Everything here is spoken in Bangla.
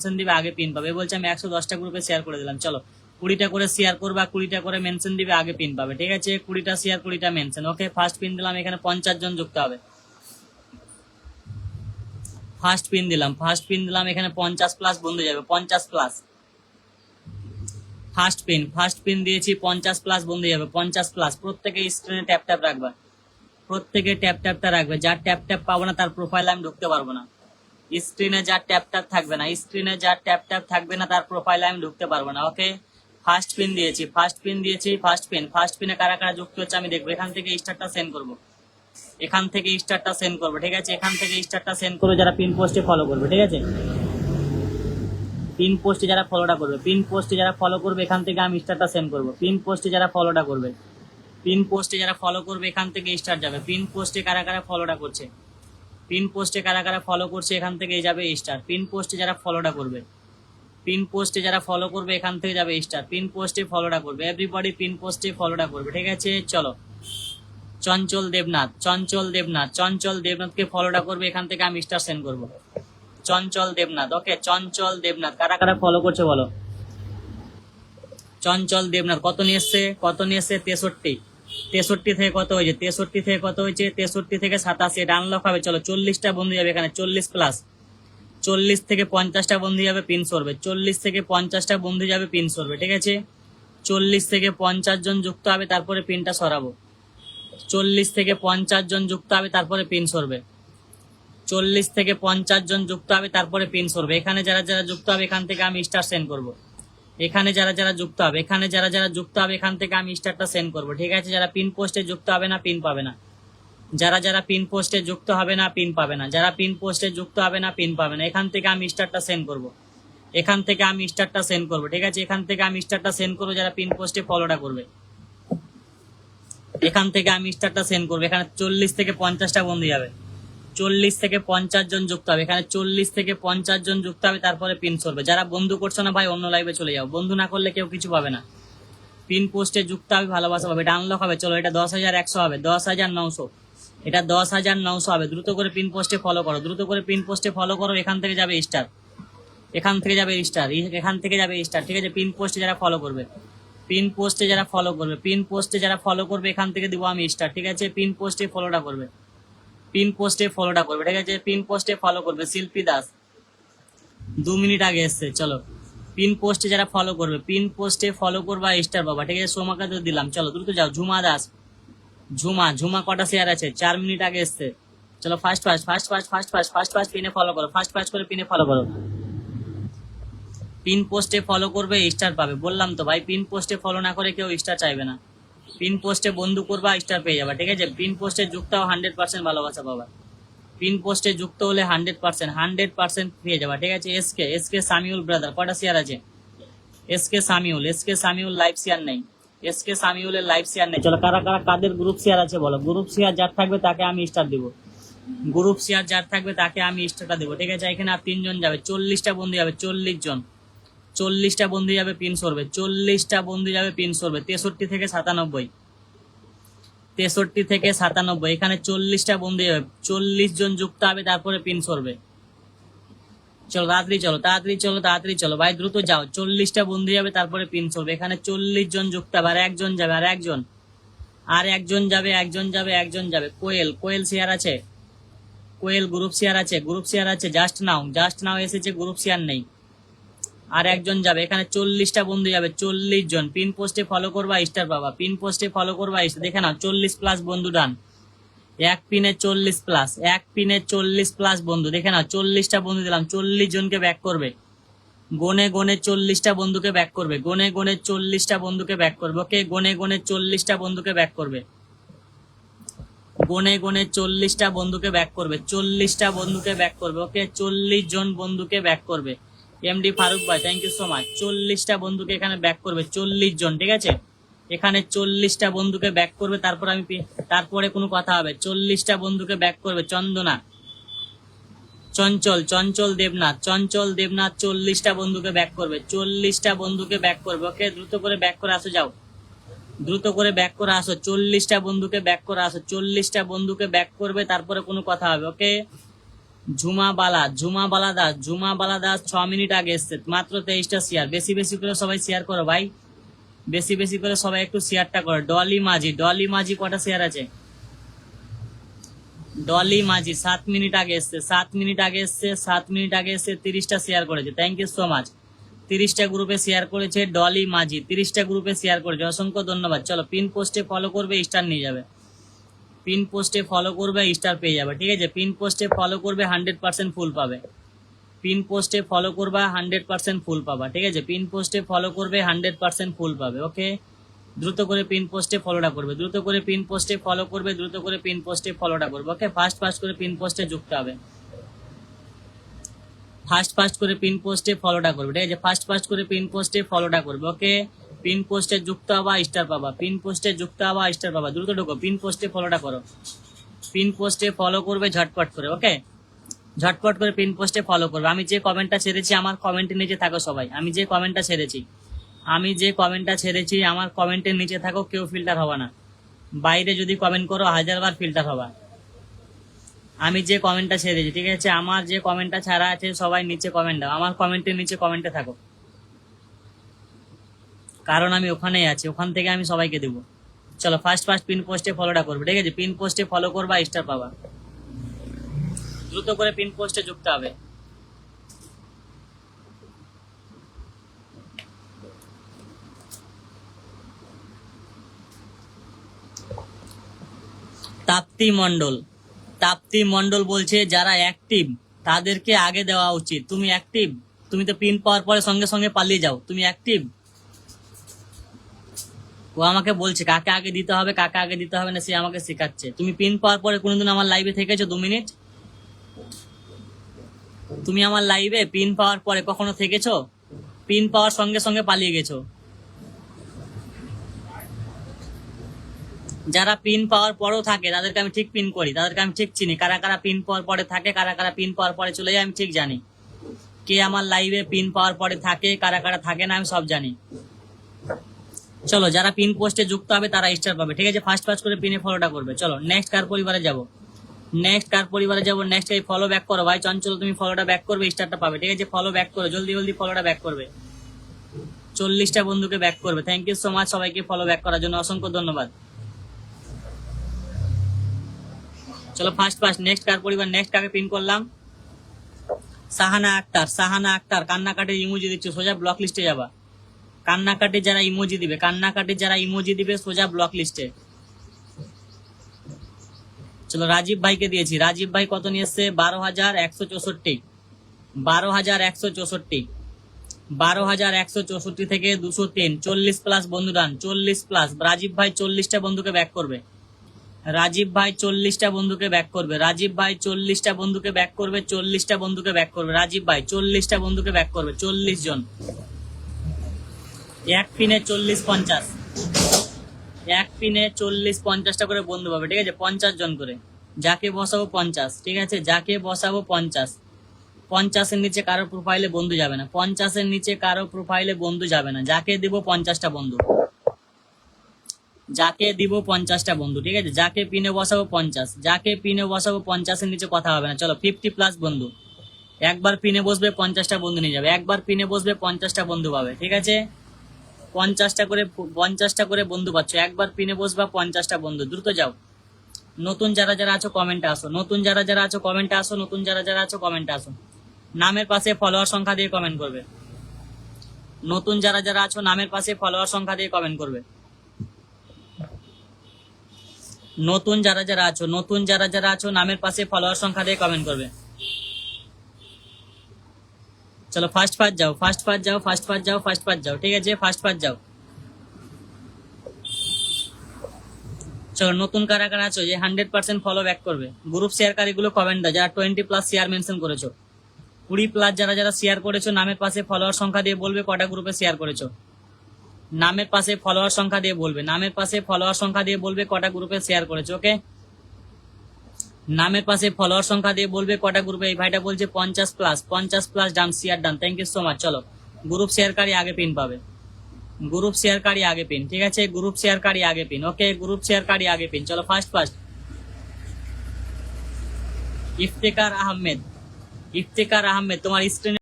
মেনশন দিবে আগে পিন পাবে। বলছে আমি 110টা গ্রুপে শেয়ার করে দিলাম। চলো 20টা করে শেয়ার করবা, 20টা করে মেনশন দিবে আগে পিন পাবে। ঠিক আছে, 20টা শেয়ার 20টা মেনশন। ওকে, ফার্স্ট পিন দিলাম, এখানে 50 জন যুক্ত হবে। ফার্স্ট পিন দিলাম, এখানে 50 প্লাস বন্ধু যাবে, 50 প্লাস। ফার্স্ট পিন দিয়েছি, 50 প্লাস বন্ধু যাবে, 50 প্লাস। প্রত্যেকে স্ক্রিনে ট্যাপ ট্যাপ রাখবা, প্রত্যেকে ট্যাপ ট্যাপটা রাখবে। যার ট্যাপ ট্যাপ পাবো না তার প্রোফাইলে আমি ঢুকতে পারবো না। স্ক্রিনে যার ট্যাপ ট্যাপ থাকবে না, তার প্রোফাইলে আমি ঢুকতে পারবো না। ওকে, ফার্স্ট পিন দিয়েছি, ফার্স্ট পিনে কারা কারা যুক্ত হচ্ছে আমি দেখবো। এখান থেকে স্টারটা সেন্ড করবো, ঠিক আছে, এখান থেকে স্টারটা সেন্ড করবো যারা পিন পোস্টে ফলো করবে। ঠিক আছে, পিন পোস্টে যারা ফলোটা করবে, এখান থেকে আমি স্টারটা সেন্ড করবো। পিন পোস্টে যারা ফলো করবে এখান থেকে স্টার যাবে। পিন পোস্টে কারা কারা ফলোটা করছে, এখান থেকে যাবে স্টার। পিন পোস্টে যারা ফলোটা করবে, এখান থেকে যাবে স্টার। পিন পোস্টে ফলোটা করবে, এভরিবডি পিন পোস্টে ফলোটা করবে। ঠিক আছে, চলো চঞ্চল দেবনাথকে ফলোটা করবে, এখান থেকে আমি স্টার সেন্ড করবো। চঞ্চল দেবনাথ, ওকে, চঞ্চল দেবনাথ কারা কারা ফলো করছে বলো। চঞ্চল দেবনাথ কত নিয়ে এসছে 63 থেকে কত হয়েছে 63 থেকে 87। এটা আনলক হবে। চলো 40টা বন্ধু যাবে এখানে, 40 প্লাস। 40 থেকে 50টা বন্ধু যাবে পিন সরবে, 40 থেকে 50টা বন্ধু যাবে পিন সরবে। ঠিক আছে, 40 থেকে 50 জন যুক্ত হবে, তারপরে পিনটা সরাবো। 40 থেকে 50 জন যুক্ত হবে, তারপরে পিন সরবে। 40 থেকে 50 জন যুক্ত হবে, তারপরে পিন সরবে। এখানে যারা যারা যুক্ত হবে এখান থেকে আমি স্টার সেন্ড করবো। এখানে যারা যারা যুক্ত হবে এখান থেকে আমি স্টারটা সেন্ড করবো। ঠিক আছে, যারা পিন পোস্টে যুক্ত হবে না পিন পাবে না, যারা পিন পোস্টে যুক্ত হবে না পিন পাবে না, এখান থেকে আমি স্টারটা সেন্ড করবো। ঠিক আছে, এখান থেকে আমি স্টারটা সেন্ড করবো যারা পিন পোস্টে ফলোটা করবে। এখান থেকে আমি স্টারটা সেন্ড করবো। এখানে 40 থেকে 50টা বন্ধু যাবে, 40 থেকে 50 জন যুক্ত হবে। এখানে 40 থেকে 50 জন যুক্ত হবে, তারপরে পিন সরবে। যারা বন্ধু করছো না ভাই অন্য লাইভে চলে যাও, বন্ধু না করলে কেউ কিছু পাবে না। পিন পোস্টে যুক্ত হবে, ভালোবাসা পাবে, এটা আনলক হবে। চলো এটা 10,100 হবে, 10,900, এটা 10,900 হবে। দ্রুত করে পিন পোস্টে ফলো করো, এখান থেকে যাবে স্টার, এখান থেকে যাবে স্টার। ঠিক আছে, পিন পোস্টে যারা ফলো করবে, এখান থেকে দিব আমি স্টার। ঠিক আছে, পিন পোস্টে ফলোটা করবে, ঠিক আছে, পিন পোস্টে ফলো করবে। শিল্পী দাস 2 মিনিট আগে এসছে। চলো পিন পোস্টে যারা ফলো করবে, করবা স্টার বাবা। ঠিক আছে, সোমাকে তো দিলাম। চলো দ্রুত যাও। ঝুমা দাস, ঝুমা কটা শেয়ার আছে, 4 মিনিট আগে এসছে। চলো ফার্স্ট পিনে ফলো করো, করে পিনে ফলো করো। পিন পোস্টে ফলো করবে স্টার পাবে, বললাম তো ভাই। পিন পোস্টে ফলো না করে কেউ স্টার চাইবে না। পিন পোস্টে বন্ধু করবা, স্টার পেয়ে যাবা। ঠিক আছে, পিন পোস্টে যুক্ত 100% ভালোবাসা পাবা। পিন পোস্টে যুক্ত হলে 100% পেয়ে যাবা। ঠিক আছে, এসকে সামিউল ব্রাদার কটা শেয়ার আছে, এসকে সামিউল লাইভ শেয়ার নেই, সামিউলের লাইভ শেয়ার নেই। চলো কারা কারা কাদের গ্রুপ শেয়ার আছে বলো। গ্রুপ শেয়ার যার থাকবে তাকে আমি স্টার দিব, স্টারটা দেবো। ঠিক আছে, এখানে আর 3 জন যাবে, 40টা বন্ধু যাবে, 40 জন, 40টা বন্ধু যাবে পিন সরবে, 63 থেকে 97, এখানে 40টা বন্ধু যাবে, 40 জন যুক্ত হবে, তারপরে পিন সরবে। চলো তাড়াতাড়ি চলো ভাই, দ্রুত যাও। 40টা বন্ধু যাবে, তারপরে পিন সরবে। এখানে 40 জন যুক্ত হবে, আর একজন যাবে, একজন যাবে। কোয়েল শেয়ার আছে, গ্রুপ শেয়ার আছে, জাস্ট নাও এসেছে, গ্রুপ শেয়ার নেই। আর একজন যাবে, এখানে 40টা বন্ধু যাবে, 40 জন। পিন পোস্টে ফলো করবা স্টার পাবা, দেখে নাও 40 প্লাস বন্ধু ডান। এক পিনে 40 প্লাস বন্ধু, দেখে নাও 40টা বন্ধু দিলাম, 40 জনকে ব্যাক করবে। গনে 40টা বন্ধুকে ব্যাক করবে, ওকে, গনে 40টা বন্ধুকে ব্যাক করবে। 40টা বন্ধুকে ব্যাক করবে, ওকে, 40 জন বন্ধুকে ব্যাক করবে। এমডি ফারুক ভাই থ্যাংক ইউ সো মাচ। 40টা বন্ধুকে এখানে ব্যাক করবে, 40 জন। ঠিক আছে, এখানে 40টা বন্ধুকে ব্যাক করবে, তারপরে কোনো কথা হবে। 40টা বন্ধুকে ব্যাক করবে। চন্দনা, চঞ্চল দেবনাথ 40টা বন্ধুকে ব্যাক করবে, ওকে, দ্রুত করে ব্যাক করে আসো, যাও দ্রুত করে ব্যাক করে আসো। 40টা বন্ধুকে ব্যাক করে আসো, 40টা বন্ধুকে ব্যাক করবে, তারপরে কোনো কথা হবে। ওকে, ঝুমা বালা দাস 6 মিনিট আগে এসছে, মাত্র 23টা শেয়ার। বেশি বেশি করে সবাই শেয়ার করো ভাই, বেশি বেশি করে সবাই একটু শেয়ারটা করো। ডলি মাঝি কটা শেয়ার আছে? ডলি মাঝি 7 মিনিট আগে এসছে, 7 মিনিট আগে এসছে, 7 মিনিট আগে এসছে, 30টা শেয়ার করেছে। Thank you so much. 30টা গ্রুপে শেয়ার করেছে ডলি মাঝি, 30টা গ্রুপে শেয়ার করেছে, অসংখ্য ধন্যবাদ। চলো পিন পোস্টে ফলো করবে, স্টার নিয়ে যাবে। পিন পোস্টে ফলো করবে, স্টার পেয়ে যাবে, ঠিক আছে। পিন পোস্টে ফলো করবে, 100% ফুল পাবে। পিন পোস্টে ফলো করবা, 100% ফুল পাবা, ঠিক আছে। পিন পোস্টে ফলো করবে, 100% ফুল পাবে। ওকে, দ্রুত করে পিন পোস্টে ফলোটা করবে, দ্রুত করে পিন পোস্টে ফলো করবে, দ্রুত করে পিন পোস্টে ফলোটা করবে। ওকে, ফাস্ট করে পিন পোস্টে যুক্ত হবে, ফাস্ট করে পিন পোস্টে ফলোটা করবে, ঠিক আছে। ফাস্ট করে পিন পোস্টে ফলোটা করবে। ওকে, পিন পোস্টে যুক্ত হবা, স্টার পাবা। পিন পোস্টে যুক্ত হবা, স্টার পাবা। দ্রুত ঢোকো, পিন পোস্টে ফলোটা করো। পিন পোস্টে ফলো করবে ঝটপট করে। ওকে, ঝটপট করে পিন পোস্টে ফলো করবে। আমি যে কমেন্টটা ছেড়েছি আমার কমেন্টের নিচে থাকো সবাই। আমি যে কমেন্টটা ছেড়েছি আমার কমেন্টের নিচে থাকো, কেউ ফিল্টার হবে না। বাইরে যদি কমেন্ট করো 1000বার ফিল্টার হবা। আমি যে কমেন্টটা ছেড়েছি, ঠিক আছে, আমার যে কমেন্টটা ছাড়া আছে সবাই নিচে কমেন্ট দাও, আমার কমেন্টের নিচে কমেন্টে থাকো, কারণ আমি ওখানেই আছি, ওখান থেকে আমি সবাইকে দেবো। চলো ফার্স্ট পিন পোস্টে ফলোটা করবে, ঠিক আছে। পিন পোস্টে ফলো করবা, স্টার পাবা। দ্রুত করে পিন পোস্টে যুক্ত হবে। তাপ্তি মন্ডল বলছে যারা অ্যাক্টিভ তাদেরকে আগে দেওয়া উচিত। তুমি অ্যাক্টিভ? তুমি তো পিন পাওয়ার পরে সঙ্গে সঙ্গে পালিয়ে যাও, তুমি অ্যাক্টিভ? ও আমাকে বলছে কাকে আগে দিতে হবে, কাকে আগে দিতে হবে না, সে আমাকে শেখাচ্ছে। তুমি পিন পাওয়ার পরে কোনোদিন আমার লাইভে থেকেছো 2 মিনিট? তুমি আমার লাইভে পিন পাওয়ার পরে কখনো থেকেছো? পিন পাওয়ার সঙ্গে সঙ্গে পালিয়ে গেছো। যারা পিন পাওয়ার পরেও থাকে তাদেরকে আমি ঠিক পিন করি, তাদেরকে আমি ঠিক চিনি, কারা কারা পিন পাওয়ার পরে থাকে, কারা কারা পিন পাওয়ার পরে চলে যায়, আমি ঠিক জানি। কে আমার লাইভে পিন পাওয়ার পরে থাকে, কারা কারা থাকে না, আমি সব জানি। চলো, যারা পিন পোস্টে যুক্ত হবে তারা স্টার পাবে, ঠিক আছে। ফাস্ট করে পিনে ফলোটা করবে। চলো নেক্সট কার পরিবারে যাব, নেক্সট এই ফলো ব্যাক করো ভাই চঞ্চল, তুমি ফলোটা ব্যাক করবে, স্টারটা পাবে, ঠিক আছে। ফলো ব্যাক করো, জলদি ফলোটা ব্যাক করবে। 40টা বন্ধুকে ব্যাক করবে। থ্যাংক ইউ সো মাচ সবাইকে ফলো ব্যাক করার জন্য, অসংখ্য ধন্যবাদ। চলো ফার্স্ট নেক্সট কার পরিবার, নেক্সট কাকে পিন করলাম? সাহানা আক্তার কান্নাকাটির ইমোজি দিচ্ছে, সোজা ব্লক লিস্টে যাবা। কান্নাকাটি যারা ইমোজি দিবে সোজা ব্লক লিস্টে। চলো রাজীব ভাইকে দিয়েছি, রাজীব ভাই কত নিয়ে এসছে? 12,164, 12,164 থেকে 203, 40 প্লাস বন্ধু ডান, 40 প্লাস। রাজীব ভাই 40টা বন্ধুকে ব্যাক করবে, রাজীব ভাই 40টা বন্ধুকে ব্যাক করবে, রাজীব ভাই 40টা বন্ধুকে ব্যাক করবে, 40টা বন্ধুকে ব্যাক করবে, রাজীব ভাই 40টা বন্ধুকে ব্যাক করবে, 40 জন। এক পিনে 40-50, এক পিনে 40-50টা করে বন্ধু পাবে, ঠিক আছে। 50 জন করে, যাকে বসাবো 50, ঠিক আছে, যাকে বসাবো 50। 50-এর নিচে কারো প্রোফাইলে বন্ধু যাবে না, 50-এর নিচে কারো প্রোফাইলে বন্ধু যাবে না। যাকে দিব 50টা বন্ধু, যাকে দিব 50টা বন্ধু, ঠিক আছে। যাকে পিনে বসাবো 50, যাকে পিনে বসাবো 50-এর নিচে কথা হবে না। চলো 50 প্লাস বন্ধু, একবার পিনে বসবে 50টা বন্ধু নিয়ে যাবে, একবার পিনে বসবে 50টা বন্ধু পাবে, ঠিক আছে। 50টা করে বন্ধু পাচ্ছ, একবার পিনে বসবা 50টা বন্ধু। দ্রুত যাও। নতুন যারা আছো কমেন্টে আসো, নতুন যারা আছো কমেন্টে আসো, নতুন যারা আছো কমেন্টে আসো। নামের পাশে ফলোয়ার সংখ্যা দিয়ে কমেন্ট করবে। নতুন যারা আছো নামের পাশে ফলোয়ার সংখ্যা দিয়ে কমেন্ট করবে। নতুন যারা আছো নামের পাশে ফলোয়ার সংখ্যা দিয়ে কমেন্ট করবে। চলো ফার্স্ট যাও, ঠিক আছে, ফার্স্ট যাও। চলো নতুন কারা আছো যে 100% ফলো ব্যাক করবে, গ্রুপ শেয়ারকারী গুলো কমেন্ট দাও, যারা 20 প্লাস শেয়ার মেনশন করেছো, 20 প্লাস যারা শেয়ার করেছো, নামের পাশে ফলোয়ার সংখ্যা দিয়ে বলবে কটা গ্রুপে শেয়ার করেছো। নামের পাশে ফলোয়ার সংখ্যা দিয়ে বলবে, নামের পাশে ফলোয়ার সংখ্যা দিয়ে বলবে কটা গ্রুপে শেয়ার করেছো। ওকে, নামের পাশে ফলোয়ার সংখ্যা দিয়ে বলবে কটা গ্রুপে। এই ভাইটা বলছে 50 plus done, share done, thank you so much. চলো গ্রুপ শেয়ারকারী আগে পিন পাবে, গ্রুপ শেয়ারকারী আগে পিন, ঠিক আছে, গ্রুপ শেয়ারকারী আগে পিন। ওকে, গ্রুপ শেয়ারকারী আগে পিন। চলো ফার্স্ট ইফতেখার আহমেদ, ইফতেখার আহমেদ, তোমার স্ক্রিনে